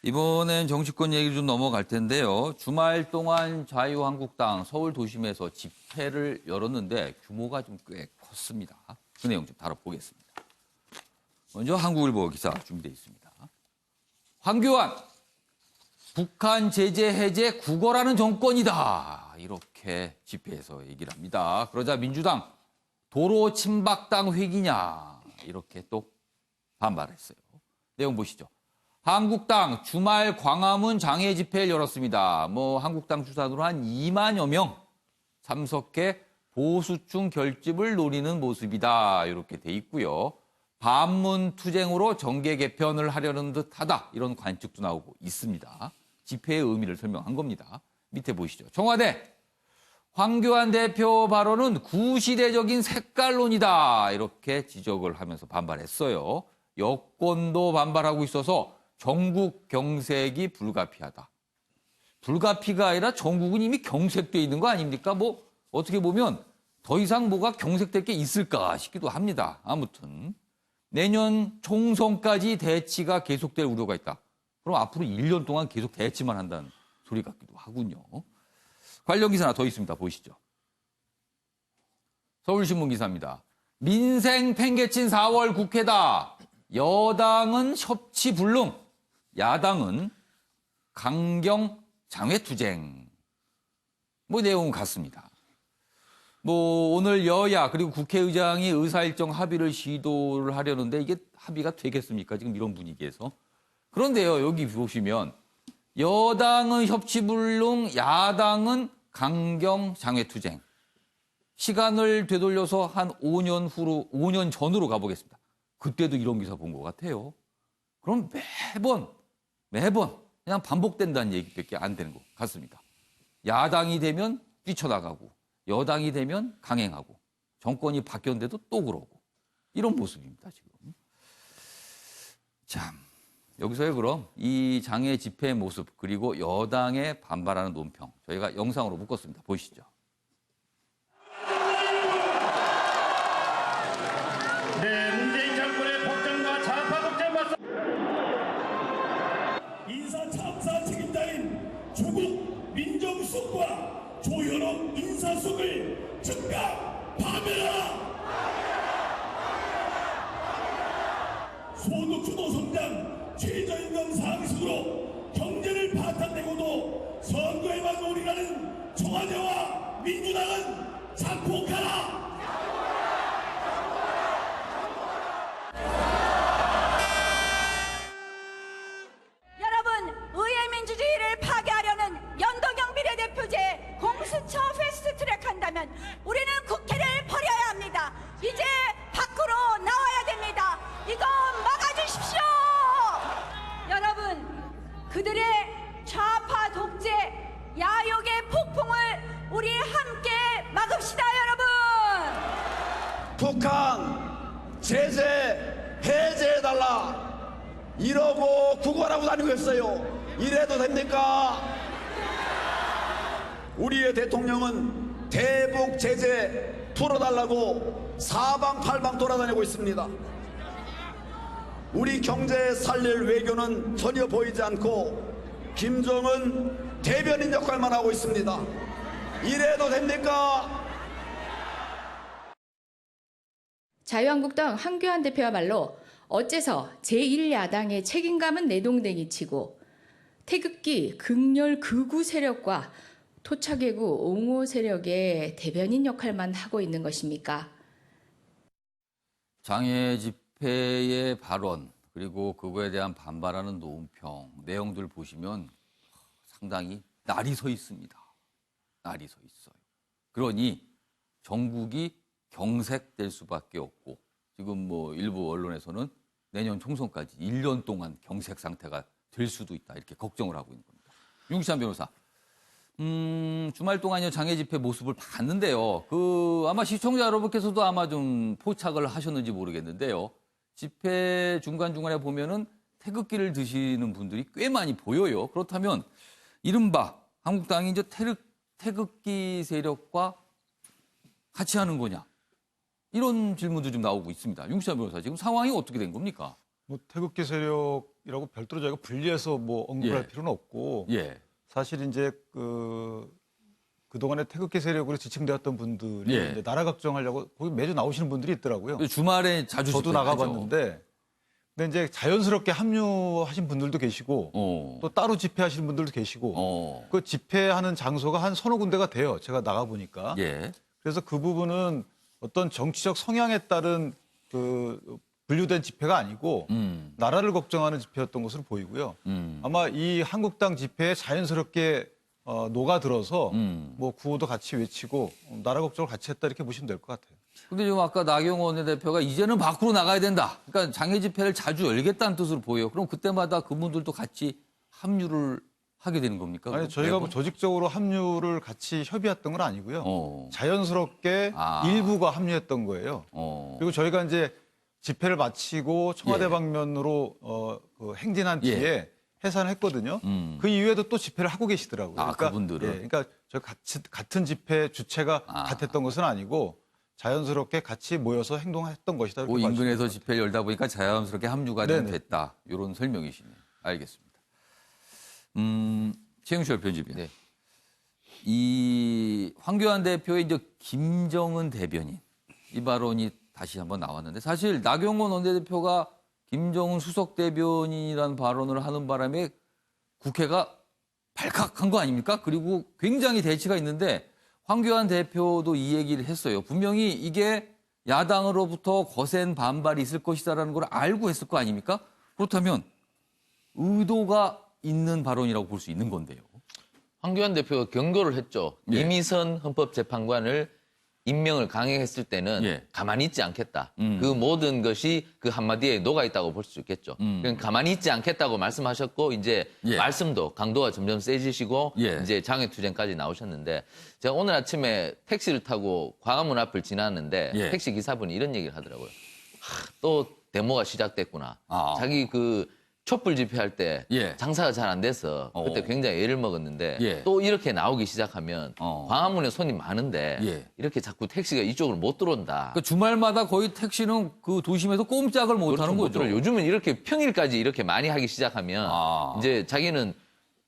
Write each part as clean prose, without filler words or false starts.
이번엔 정치권 얘기를 좀 넘어갈 텐데요. 주말 동안 자유한국당 서울 도심에서 집회를 열었는데 규모가 좀 꽤 컸습니다. 그 내용 좀 다뤄보겠습니다. 먼저 한국일보 기사 준비되어 있습니다. 황교안, 북한 제재 해제 구걸하는 정권이다. 이렇게 집회에서 얘기를 합니다. 그러자 민주당, 도로 침박당 회기냐. 이렇게 또 반발했어요. 내용 보시죠. 한국당 주말 광화문 장애 집회를 열었습니다. 한국당 주산으로 한 2만여 명 참석해 보수층 결집을 노리는 모습이다. 이렇게 돼 있고요. 반문 투쟁으로 정계 개편을 하려는 듯하다. 이런 관측도 나오고 있습니다. 집회의 의미를 설명한 겁니다. 밑에 보시죠. 청와대, 황교안 대표 발언은 구시대적인 색깔론이다. 이렇게 지적을 하면서 반발했어요. 여권도 반발하고 있어서 전국 경색이 불가피하다. 불가피가 아니라 전국은 이미 경색돼 있는 거 아닙니까? 어떻게 보면 더 이상 뭐가 경색될 게 있을까 싶기도 합니다. 아무튼 내년 총선까지 대치가 계속될 우려가 있다. 그럼 앞으로 1년 동안 계속 대치만 한다는 소리 같기도 하군요. 관련 기사 하나 더 있습니다. 보시죠. 서울신문 기사입니다. 민생 팽개친 4월 국회다. 여당은 협치불능, 야당은 강경 장외투쟁. 내용은 같습니다. 오늘 여야 그리고 국회의장이 의사일정 합의를 시도를 하려는데 이게 합의가 되겠습니까? 지금 이런 분위기에서. 그런데요, 여기 보시면 여당은 협치불능, 야당은 강경 장외투쟁. 시간을 되돌려서 한 5년 전으로 가보겠습니다. 그때도 이런 기사 본 것 같아요. 그럼 매번 그냥 반복된다는 얘기밖에 안 되는 것 같습니다. 야당이 되면 뛰쳐나가고 여당이 되면 강행하고 정권이 바뀌었는데도 또 그러고 이런 모습입니다, 지금. 참, 여기서요, 그럼 이 장애 집회의 모습 그리고 여당에 반발하는 논평 저희가 영상으로 묶었습니다. 보시죠. 문재인 정권의 폭정과 좌파 독재 맞서 인사 참사 책임자인 조국 민정수석과 조현옥 인사수석을 즉각 파면하라. 소득주도 성장, 최저임금 상승으로 경제를 파탄내고도 선거에만 올인하는 청와대와 민주당은 작폭하라. 민주주의를 파괴하려는 연동형 비례대표제 공수처 패스트트랙 한다면 우리는 국회를 버려야 합니다. 이제 밖으로 나와야 됩니다. 이거 막아주십시오. 여러분, 그들의 좌파 독재 야욕의 폭풍을 우리 함께 막읍시다. 여러분, 북한 제재 해제해달라 이러고 구걸하고 다니고 있어요. 이래도 됩니까? 우리의 대통령은 대북 제재 풀어달라고 사방팔방 돌아다니고 있습니다. 우리 경제 살릴 외교는 전혀 보이지 않고 김정은 대변인 역할만 하고 있습니다. 이래도 됩니까? 자유한국당 황교안 대표야말로 어째서 제1야당의 책임감은 내동댕이 치고 태극기 극렬 극우 세력과 토착외구 옹호 세력의 대변인 역할만 하고 있는 것입니까? 장애 집회의 발언 그리고 그거에 대한 반발하는 논평 내용들 보시면 상당히 날이 서 있습니다. 날이 서 있어요. 그러니 전국이 경색될 수밖에 없고 지금 일부 언론에서는 내년 총선까지 1년 동안 경색 상태가 될 수도 있다 이렇게 걱정을 하고 있는 겁니다. 윤기찬 변호사, 주말 동안 장애 집회 모습을 봤는데요. 아마 시청자 여러분께서도 아마 좀 포착을 하셨는지 모르겠는데요. 집회 중간중간에 보면은 태극기를 드시는 분들이 꽤 많이 보여요. 그렇다면 이른바 한국당이 이제 태극기 세력과 같이 하는 거냐? 이런 질문도 좀 나오고 있습니다. 윤기찬 변호사, 지금 상황이 어떻게 된 겁니까? 태극기 세력 세력이라고 별도로 저희가 분리해서 뭐 언급할 예. 필요는 없고 예. 사실 이제 그동안에 태극기 세력으로 지칭되었던 분들이 예. 이제 나라 걱정하려고 거기 매주 나오시는 분들이 있더라고요. 주말에 자주 저도 집회하죠. 나가봤는데 근데 이제 자연스럽게 합류하신 분들도 계시고 또 따로 집회하시는 분들도 계시고 그 집회하는 장소가 한 서너 군데가 돼요. 제가 나가보니까. 예. 그래서 그 부분은 어떤 정치적 성향에 따른 그 분류된 집회가 아니고 나라를 걱정하는 집회였던 것으로 보이고요. 아마 이 한국당 집회에 자연스럽게 녹아들어서 뭐 구호도 같이 외치고 나라 걱정을 같이 했다 이렇게 보시면 될 것 같아요. 근데 지금 아까 나경원 원내대표가 이제는 밖으로 나가야 된다. 그러니까 장애 집회를 자주 열겠다는 뜻으로 보여요. 그럼 그때마다 그분들도 같이 합류를 하게 되는 겁니까? 아니 저희가 뭐 조직적으로 합류를 같이 협의했던 건 아니고요. 자연스럽게 일부가 합류했던 거예요. 그리고 저희가 이제 집회를 마치고 청와대 예. 방면으로 그 행진한 뒤에 예. 해산했거든요. 그 이후에도 또 집회를 하고 계시더라고요. 아, 그분들은? 예, 그러니까 저 같은 집회 주체가 같았던 것은 아니고 자연스럽게 같이 모여서 행동했던 것이다. 이렇게 그 봐주시면 인근에서 될 것 집회를 열다 보니까 자연스럽게 합류가 좀 네네. 됐다. 이런 설명이시네요. 알겠습니다. 최영철 편집위원. 네. 이 황교안 대표의 이제 김정은 대변인 이 발언이 다시 한번 나왔는데 사실 나경원 원내대표가 김정은 수석 대변인이라는 발언을 하는 바람에 국회가 발칵한 거 아닙니까? 그리고 굉장히 대치가 있는데 황교안 대표도 이 얘기를 했어요. 분명히 이게 야당으로부터 거센 반발이 있을 것이다라는 걸 알고 했을 거 아닙니까? 그렇다면 의도가 있는 발언이라고 볼 수 있는 건데요. 황교안 대표가 경고를 했죠. 예. 이미선 헌법재판관을 임명을 강행했을 때는 예. 가만히 있지 않겠다. 그 모든 것이 그 한마디에 녹아있다고 볼 수 있겠죠. 그러니까 가만히 있지 않겠다고 말씀하셨고 이제 예. 말씀도 강도가 점점 세지시고 예. 이제 장애투쟁까지 나오셨는데 제가 오늘 아침에 택시를 타고 광화문 앞을 지났는데 예. 택시 기사분이 이런 얘기를 하더라고요. 또 데모가 시작됐구나. 아. 자기 그 촛불 집회할 때 예. 장사가 잘 안 돼서 그때 굉장히 애를 먹었는데 예. 또 이렇게 나오기 시작하면 광화문에 손님 많은데 예. 이렇게 자꾸 택시가 이쪽으로 못 들어온다. 그러니까 주말마다 거의 택시는 그 도심에서 꼼짝을 못 하는 못 거죠. 들어요. 요즘은 이렇게 평일까지 이렇게 많이 하기 시작하면 이제 자기는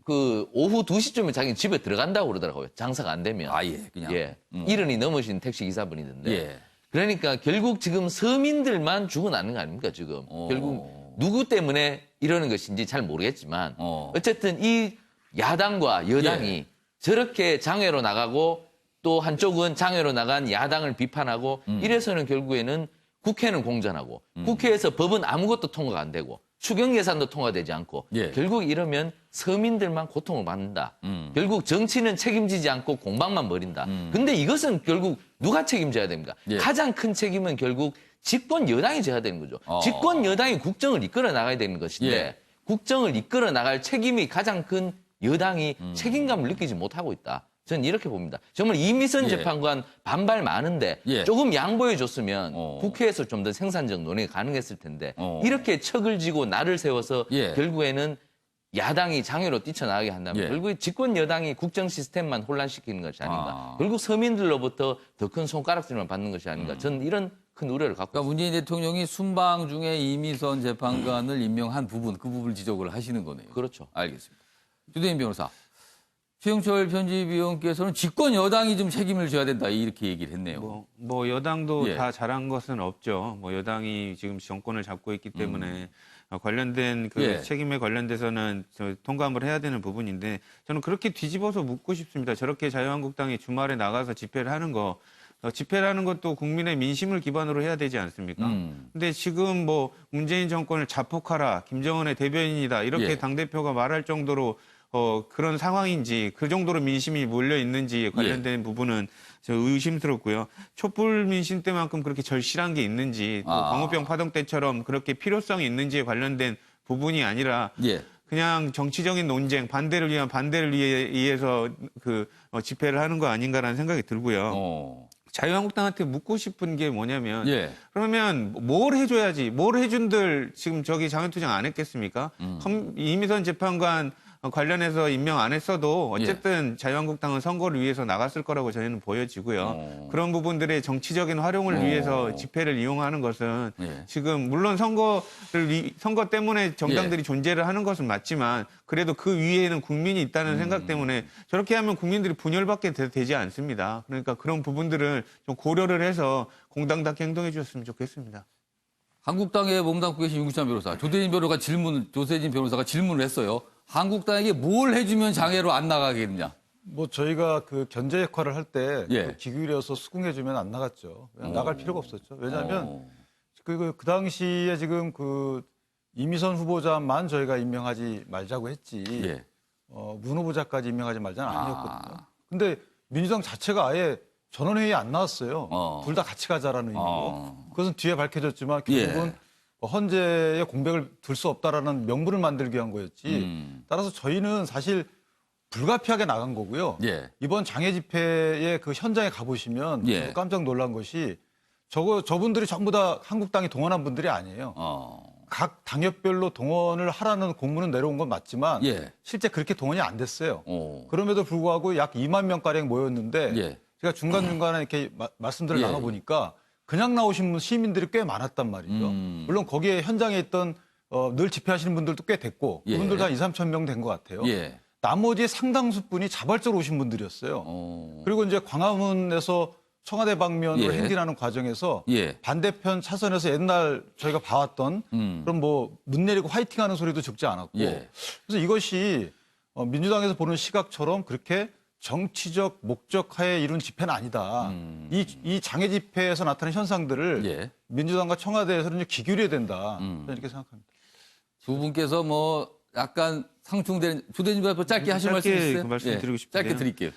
그 오후 2시쯤에 자기는 집에 들어간다고 그러더라고요. 장사가 안 되면. 아예 그냥. 이른이 넘으신 택시 기사분이던데. 예. 그러니까 결국 지금 서민들만 죽어나는 거 아닙니까 지금. 결국 누구 때문에 이러는 것인지 잘 모르겠지만 어쨌든 이 야당과 여당이 예. 저렇게 장외로 나가고 또 한쪽은 장외로 나간 야당을 비판하고 이래서는 결국에는 국회는 공전하고 국회에서 법은 아무것도 통과가 안 되고 추경 예산도 통과되지 않고 예. 결국 이러면 서민들만 고통을 받는다. 결국 정치는 책임지지 않고 공방만 벌인다. 근데 이것은 결국 누가 책임져야 됩니까? 예. 가장 큰 책임은 결국 집권 여당이 져야 되는 거죠. 집권 여당이 국정을 이끌어 나가야 되는 것인데 예. 국정을 이끌어 나갈 책임이 가장 큰 여당이 책임감을 느끼지 못하고 있다. 저는 이렇게 봅니다. 정말 이미선 예. 재판관 반발 많은데 예. 조금 양보해 줬으면 국회에서 좀 더 생산적 논의가 가능했을 텐데 이렇게 척을 지고 날을 세워서 예. 결국에는 야당이 장애로 뛰쳐나가게 한다면 예. 결국에 집권 여당이 국정 시스템만 혼란시키는 것이 아닌가. 결국 서민들로부터 더 큰 손가락질만 받는 것이 아닌가. 저는 이런 큰 우려를 갖고 그러니까 문재인 대통령이 순방 중에 이미선 재판관을 임명한 부분, 그 부분을 지적을 하시는 거네요. 그렇죠. 알겠습니다. 주대인 변호사, 최영철 편집위원께서는 집권 여당이 좀 책임을 져야 된다 이렇게 얘기를 했네요. 뭐 여당도 예. 다 잘한 것은 없죠. 뭐 여당이 지금 정권을 잡고 있기 때문에 관련된 그 예. 책임에 관련돼서는 통감을 해야 되는 부분인데 저는 그렇게 뒤집어서 묻고 싶습니다. 저렇게 자유한국당이 주말에 나가서 집회를 하는 거 집회라는 것도 국민의 민심을 기반으로 해야 되지 않습니까? 근데 지금 뭐 문재인 정권을 자폭하라, 김정은의 대변인이다 이렇게 예. 당대표가 말할 정도로 그런 상황인지 그 정도로 민심이 몰려 있는지 관련된 부분은 저 의심스럽고요. 촛불 민심 때만큼 그렇게 절실한 게 있는지 또 광우병 파동 때처럼 그렇게 필요성이 있는지에 관련된 부분이 아니라 예. 그냥 정치적인 논쟁, 반대를 위한 반대를 위해서 그 집회를 하는 거 아닌가라는 생각이 들고요. 자유한국당한테 묻고 싶은 게 뭐냐면 예. 그러면 뭘 해줘야지 뭘 해준들 지금 저기 장외투쟁 안 했겠습니까? 이미선 재판관 관련해서 임명 안 했어도 어쨌든 자유한국당은 선거를 위해서 나갔을 거라고 저희는 보여지고요. 그런 부분들의 정치적인 활용을 위해서 집회를 이용하는 것은 지금 물론 선거 때문에 정당들이 존재를 하는 것은 맞지만 그래도 그 위에는 국민이 있다는 생각 때문에 저렇게 하면 국민들이 분열받게 되지 않습니다. 그러니까 그런 부분들을 좀 고려를 해서 공당답게 행동해 주셨으면 좋겠습니다. 한국당에 몸담고 계신 윤구찬 변호사, 조세진 변호사가 질문을 했어요. 한국당에게 뭘 해주면 장애로 안 나가겠느냐? 뭐 저희가 그 견제 역할을 할 때 예. 기울여서 수긍해주면 안 나갔죠. 나갈 필요가 없었죠. 왜냐하면 그 당시에 지금 그 이미선 후보자만 저희가 임명하지 말자고 했지 예. 문 후보자까지 임명하지 말자는 아니었거든요. 근데 민주당 자체가 아예 전원회의에 안 나왔어요. 둘 다 같이 가자라는 의미로. 그것은 뒤에 밝혀졌지만 결국은 헌재에 공백을 둘 수 없다라는 명분을 만들기 위한 거였지. 따라서 저희는 사실 불가피하게 나간 거고요. 예. 이번 장애 집회의 그 현장에 가보시면 예. 깜짝 놀란 것이 저분들이 전부 다 한국당이 동원한 분들이 아니에요. 각 당협별로 동원을 하라는 공문은 내려온 건 맞지만 예. 실제 그렇게 동원이 안 됐어요. 그럼에도 불구하고 약 2만 명가량 모였는데 예. 제가 중간중간에 이렇게 말씀들을 예. 나눠보니까 그냥 나오신 시민들이 꽤 많았단 말이죠. 물론 거기에 현장에 있던 늘 집회하시는 분들도 꽤 됐고 예. 그분들도 한 2, 3천 명 된 것 같아요. 예. 나머지 상당수 분이 자발적으로 오신 분들이었어요. 그리고 이제 광화문에서 청와대 방면으로 예. 행진하는 과정에서 예. 반대편 차선에서 옛날 저희가 봐왔던 그런 뭐 문 내리고 화이팅하는 소리도 적지 않았고 예. 그래서 이것이 민주당에서 보는 시각처럼 그렇게 정치적 목적하에 이룬 집회는 아니다. 이 장애 집회에서 나타나는 현상들을 예. 민주당과 청와대에서는 기울여야 된다. 저는 이렇게 생각합니다. 두 분께서 뭐 약간 상충되는 조대진 변호사 짧게 하실 말씀 있으세요? 그 말씀 드리고 싶은데요. 짧게 드릴게요.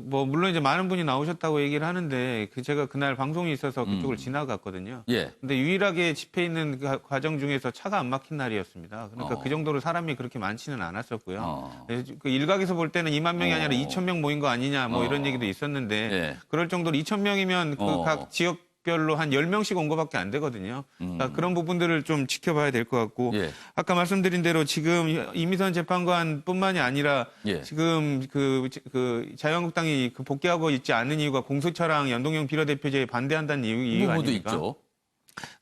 뭐 물론 이제 많은 분이 나오셨다고 얘기를 하는데 제가 그날 방송이 있어서 그쪽을 지나갔거든요. 예. 근데 유일하게 집회 있는 그 과정 중에서 차가 안 막힌 날이었습니다. 그러니까 그 정도로 사람이 그렇게 많지는 않았었고요. 그 일각에서 볼 때는 2만 명이 아니라 2천 명 모인 거 아니냐 뭐 이런 얘기도 있었는데 예. 그럴 정도로 2천 명이면 그 각 지역별로 한 10명씩 온 거밖에 안 되거든요. 그러니까 그런 부분들을 좀 지켜봐야 될 것 같고 예. 아까 말씀드린 대로 지금 이미선 재판관뿐만이 아니라 예. 지금 그 자유한국당이 그 복귀하고 있지 않은 이유가 공수처랑 연동형 비례대표제에 반대한다는 이유가 부분도 아닙니까? 있죠.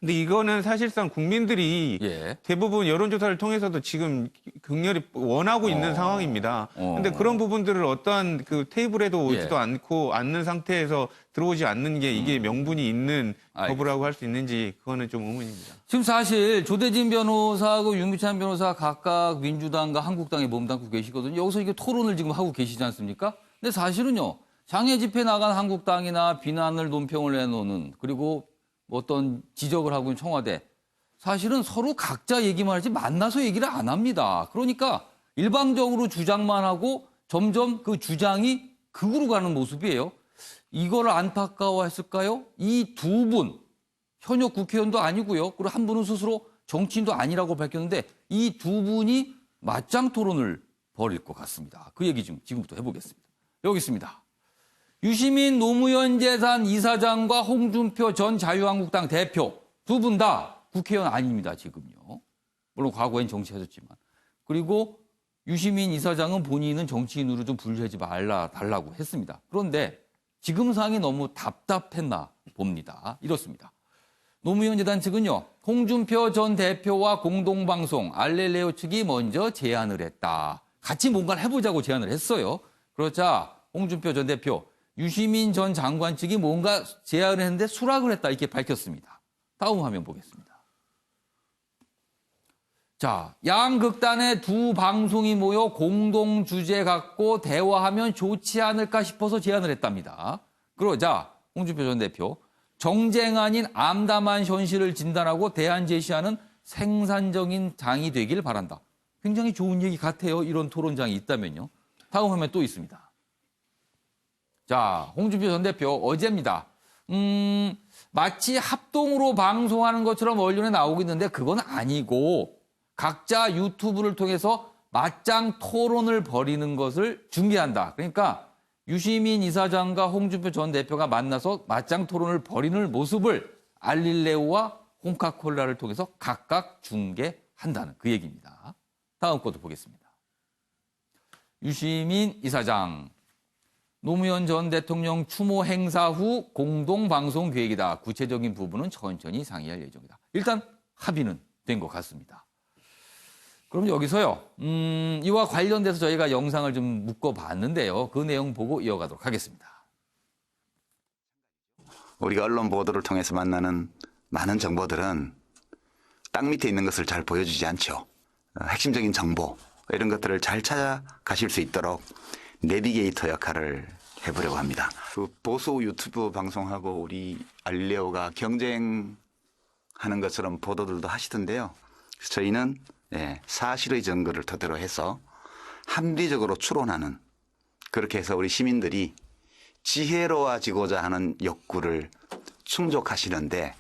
근데 이거는 사실상 국민들이 예. 대부분 여론조사를 통해서도 지금 극렬히 원하고 있는 상황입니다. 근데 그런 부분들을 어떠한 그 테이블에도 오지도 않고 않는 상태에서 들어오지 않는 게 이게 명분이 있는 거부라고 할 수 있는지 그거는 좀 의문입니다. 지금 사실 조대진 변호사하고 윤미찬 변호사 각각 민주당과 한국당에 몸담고 계시거든요. 여기서 이게 토론을 지금 하고 계시지 않습니까? 근데 사실은요. 장애 집회 나간 한국당이나 비난을 논평을 내놓는 그리고 어떤 지적을 하고 있는 청와대. 사실은 서로 각자 얘기만 하지 만나서 얘기를 안 합니다. 그러니까 일방적으로 주장만 하고 점점 그 주장이 극으로 가는 모습이에요. 이걸 안타까워했을까요? 이 두 분, 현역 국회의원도 아니고요. 그리고 한 분은 스스로 정치인도 아니라고 밝혔는데 이 두 분이 맞짱 토론을 벌일 것 같습니다. 그 얘기 지금부터 해보겠습니다. 여기 있습니다. 유시민 노무현 재산 이사장과 홍준표 전 자유한국당 대표 두 분 다 국회의원 아닙니다, 지금요. 물론 과거엔 정치하셨지만. 그리고 유시민 이사장은 본인은 정치인으로 좀 분류하지 달라고 했습니다. 그런데 지금 상황이 너무 답답했나 봅니다. 이렇습니다. 노무현 재단 측은요. 홍준표 전 대표와 공동방송 알렐레오 측이 먼저 제안을 했다. 같이 뭔가를 해보자고 제안을 했어요. 그러자 홍준표 전 대표 유시민 전 장관 측이 뭔가 제안을 했는데 수락을 했다 이렇게 밝혔습니다. 다음 화면 보겠습니다. 자, 양 극단의 두 방송이 모여 공동 주제 갖고 대화하면 좋지 않을까 싶어서 제안을 했답니다. 그러자 홍준표 전 대표 정쟁 아닌 암담한 현실을 진단하고 대안 제시하는 생산적인 장이 되길 바란다. 굉장히 좋은 얘기 같아요. 이런 토론장이 있다면요. 다음 화면 또 있습니다. 자, 홍준표 전 대표 어제입니다. 마치 합동으로 방송하는 것처럼 언론에 나오고 있는데 그건 아니고 각자 유튜브를 통해서 맞짱 토론을 벌이는 것을 중계한다. 그러니까 유시민 이사장과 홍준표 전 대표가 만나서 맞짱 토론을 벌이는 모습을 알릴레오와 홍카콜라를 통해서 각각 중계한다는 그 얘기입니다. 다음 것도 보겠습니다. 유시민 이사장. 노무현 전 대통령 추모 행사 후 공동 방송 계획이다. 구체적인 부분은 천천히 상의할 예정이다. 일단 합의는 된 것 같습니다. 그럼 여기서요. 이와 관련돼서 저희가 영상을 좀 묶어봤는데요. 그 내용 보고 이어가도록 하겠습니다. 우리가 언론 보도를 통해서 만나는 많은 정보들은 땅 밑에 있는 것을 잘 보여주지 않죠. 핵심적인 정보 이런 것들을 잘 찾아가실 수 있도록 내비게이터 역할을 해보려고 합니다. 그 보수 유튜브 방송하고 우리 알리레오가 경쟁하는 것처럼 보도들도 하시던데요. 그래서 저희는 사실의 증거를 토대로 해서 합리적으로 추론하는, 그렇게 해서 우리 시민들이 지혜로워지고자 하는 욕구를 충족하시는데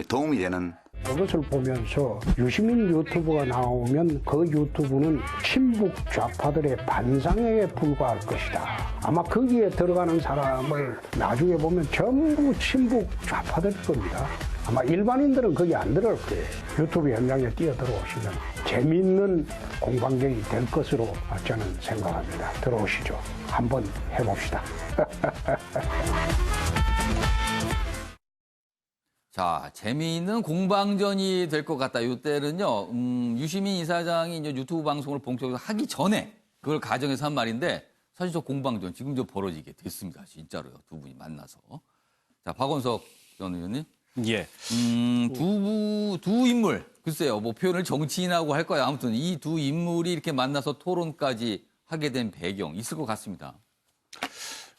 도움이 되는. 이것을 보면서 유시민 유튜브가 나오면 그 유튜브는 친북 좌파들의 반상회에 불과할 것이다. 아마 거기에 들어가는 사람을 나중에 보면 전부 친북 좌파들일 겁니다. 아마 일반인들은 거기 안 들어올 거예요. 유튜브 현장에 뛰어들어오시면 재미있는 공방전이 될 것으로 저는 생각합니다. 들어오시죠. 한번 해봅시다. 자, 재미있는 공방전이 될 것 같다. 이때는요, 유시민 이사장이 이제 유튜브 방송을 본격적으로 하기 전에 그걸 가정해서 한 말인데, 사실 저 공방전 지금 저 벌어지게 됐습니다. 진짜로요. 두 분이 만나서. 자, 박원석 전 의원님. 예. 두 인물. 글쎄요, 뭐 표현을 정치인하고 할 거야. 아무튼 이 두 인물이 이렇게 만나서 토론까지 하게 된 배경 있을 것 같습니다.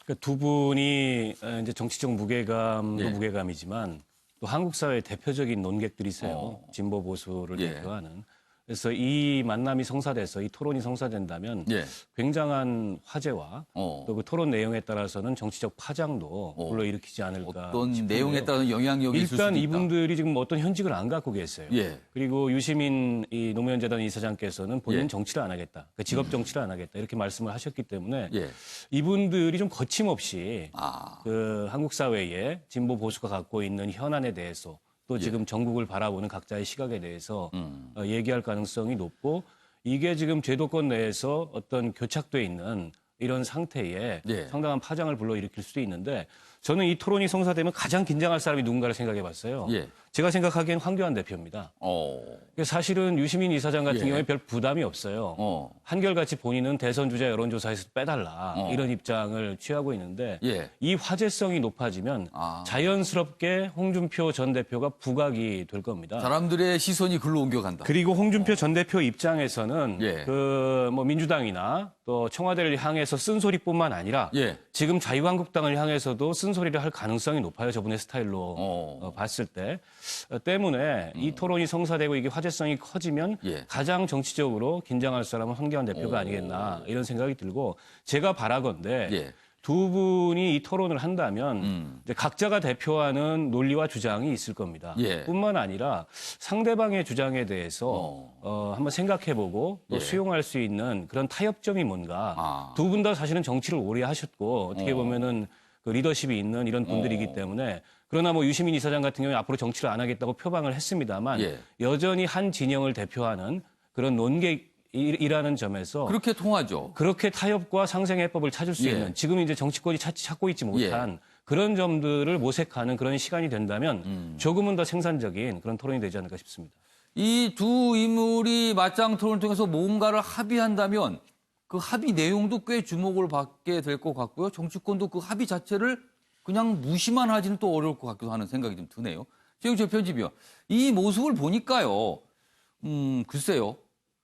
그러니까 두 분이 이제 정치적 무게감도 예. 무게감이지만 또 한국 사회의 대표적인 논객들이세요. 진보 보수를 예. 대표하는. 그래서 이 만남이 성사돼서 이 토론이 성사된다면 예. 굉장한 화제와 또 그 토론 내용에 따라서는 정치적 파장도 불러일으키지 않을까 어떤 싶은데요. 내용에 따라서 영향력이 있을 수도 일단 있다. 이분들이 지금 어떤 현직을 안 갖고 계세요. 예. 그리고 유시민 이 노무현 재단 이사장께서는 본인 예. 정치를 안 하겠다. 그러니까 직업 정치를 안 하겠다. 이렇게 말씀을 하셨기 때문에 예. 이분들이 좀 거침없이 아. 그 한국 사회에 진보 보수가 갖고 있는 현안에 대해서 또 지금 전국을 바라보는 각자의 시각에 대해서 얘기할 가능성이 높고, 이게 지금 제도권 내에서 어떤 교착돼 있는 이런 상태에 예. 상당한 파장을 불러일으킬 수도 있는데, 저는 이 토론이 성사되면 가장 긴장할 사람이 누군가를 생각해 봤어요. 예. 제가 생각하기엔 황교안 대표입니다. 사실은 유시민 이사장 같은 예. 경우에 별 부담이 없어요. 한결같이 본인은 대선 주자 여론조사에서 빼달라 이런 입장을 취하고 있는데 예. 이 화제성이 높아지면 자연스럽게 홍준표 전 대표가 부각이 될 겁니다. 사람들의 시선이 글로 옮겨간다. 그리고 홍준표 전 대표 입장에서는 예. 그 뭐 민주당이나 또 청와대를 향해서 쓴소리뿐만 아니라 예. 지금 자유한국당을 향해서도 쓴소리를 할 가능성이 높아요. 저분의 스타일로 봤을 때. 때문에 이 토론이 성사되고 이게 화제성이 커지면 예. 가장 정치적으로 긴장할 사람은 황교안 대표가 아니겠나 이런 생각이 들고, 제가 바라건대 예. 두 분이 이 토론을 한다면 이제 각자가 대표하는 논리와 주장이 있을 겁니다. 예. 뿐만 아니라 상대방의 주장에 대해서 한번 생각해보고 또 예. 수용할 수 있는 그런 타협점이 뭔가. 두 분 다 사실은 정치를 오래 하셨고 어떻게 보면은 그 리더십이 있는 이런 분들이기 때문에, 그러나 뭐 유시민 이사장 같은 경우에 앞으로 정치를 안 하겠다고 표방을 했습니다만 예. 여전히 한 진영을 대표하는 그런 논객이라는 점에서 그렇게 통하죠. 그렇게 타협과 상생해법을 찾을 수 예. 있는, 지금 이제 정치권이 찾고 있지 못한 그런 점들을 모색하는 그런 시간이 된다면 조금은 더 생산적인 그런 토론이 되지 않을까 싶습니다. 이 두 인물이 맞짱 토론을 통해서 뭔가를 합의한다면 그 합의 내용도 꽤 주목을 받게 될 것 같고요. 정치권도 그 합의 자체를 그냥 무시만 하지는 또 어려울 것 같기도 하는 생각이 좀 드네요. 최영철 편집위원, 이 모습을 보니까요. 글쎄요.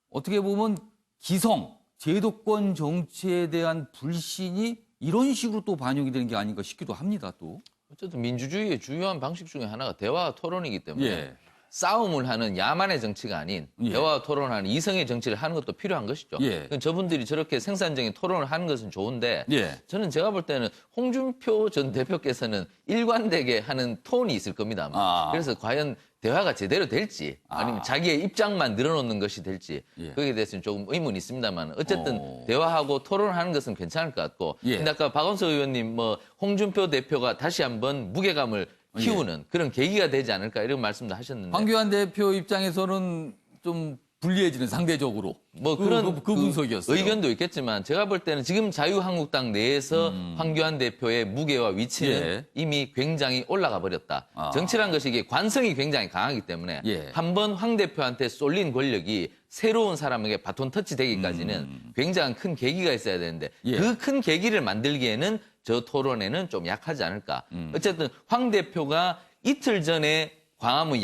어떻게 보면 기성, 제도권 정치에 대한 불신이 이런 식으로 또 반영이 되는 게 아닌가 싶기도 합니다. 또. 어쨌든 민주주의의 주요한 방식 중에 하나가 대화 토론이기 때문에 예. 싸움을 하는 야만의 정치가 아닌 대화 토론하는 이성의 정치를 하는 것도 필요한 것이죠. 예. 저분들이 저렇게 생산적인 토론을 하는 것은 좋은데 예. 저는 제가 볼 때는 홍준표 전 대표께서는 일관되게 하는 톤이 있을 겁니다. 그래서 과연 대화가 제대로 될지 아니면 자기의 입장만 늘어놓는 것이 될지 거기에 대해서는 조금 의문이 있습니다만 어쨌든 대화하고 토론하는 것은 괜찮을 것 같고 근데 아까 박원석 의원님 뭐 홍준표 대표가 다시 한번 무게감을 키우는 그런 계기가 되지 않을까 이런 말씀도 하셨는데 황교안 대표 입장에서는 좀 불리해지는 상대적으로. 뭐 그런 그 분석이었어요. 의견도 있겠지만 제가 볼 때는 지금 자유한국당 내에서 황교안 대표의 무게와 위치는 예. 이미 굉장히 올라가 버렸다. 정치란 것이 이게 관성이 굉장히 강하기 때문에 예. 한번 황 대표한테 쏠린 권력이 새로운 사람에게 바톤 터치되기까지는 굉장히 큰 계기가 있어야 되는데 예. 그 큰 계기를 만들기에는 저 토론회는 좀 약하지 않을까. 어쨌든 황 대표가 이틀 전에 광화문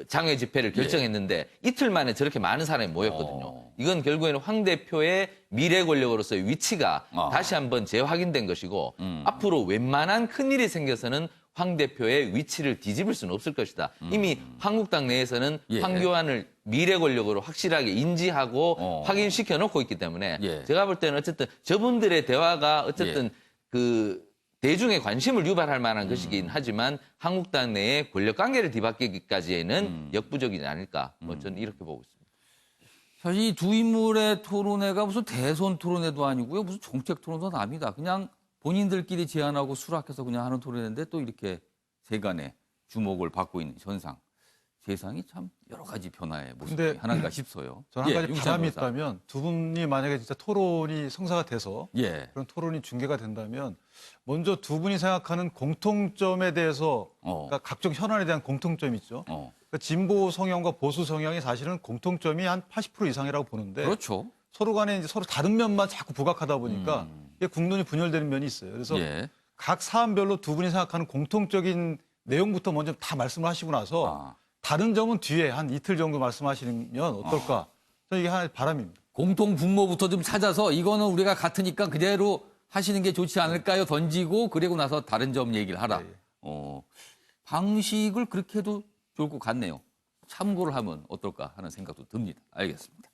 장외 집회를 결정했는데 이틀 만에 저렇게 많은 사람이 모였거든요. 이건 결국에는 황 대표의 미래 권력으로서의 위치가 다시 한번 재확인된 것이고 앞으로 웬만한 큰일이 생겨서는 황 대표의 위치를 뒤집을 수는 없을 것이다. 이미 한국당 내에서는 예. 황교안을 미래 권력으로 확실하게 인지하고 확인시켜 놓고 있기 때문에 예. 제가 볼 때는 어쨌든 저분들의 대화가 어쨌든 대중의 관심을 유발할 만한 것이긴 하지만 한국당 내의 권력 관계를 뒤바뀌기까지에는 역부족이지 않을까. 뭐 저는 이렇게 보고 있습니다. 사실 이 두 인물의 토론회가 무슨 대선 토론회도 아니고요. 무슨 정책 토론도 아닙니다. 그냥 본인들끼리 제안하고 수락해서 그냥 하는 토론회인데 또 이렇게 세간의 주목을 받고 있는 현상. 세상이 참 여러 가지 변화의 모습이 근데 하나인가 싶어요. 저는 한 가지 윤기찬 바람이 변호사. 있다면 두 분이 만약에 진짜 토론이 성사가 돼서 예. 그런 토론이 중계가 된다면 먼저 두 분이 생각하는 공통점에 대해서 그러니까 각종 현안에 대한 공통점이 있죠. 그러니까 진보 성향과 보수 성향이 사실은 공통점이 한 80% 이상이라고 보는데 그렇죠. 서로 간에 이제 서로 다른 면만 자꾸 부각하다 보니까 이게 국론이 분열되는 면이 있어요. 그래서 예. 각 사안별로 두 분이 생각하는 공통적인 내용부터 먼저 다 말씀을 하시고 나서 다른 점은 뒤에 한 이틀 정도 말씀하시면 어떨까? 저는 이게 하나의 바람입니다. 공통 분모부터 좀 찾아서 이거는 우리가 같으니까 그대로 하시는 게 좋지 않을까요? 던지고 그리고 나서 다른 점 얘기를 하라. 방식을 그렇게 해도 좋을 것 같네요. 참고를 하면 어떨까 하는 생각도 듭니다. 알겠습니다.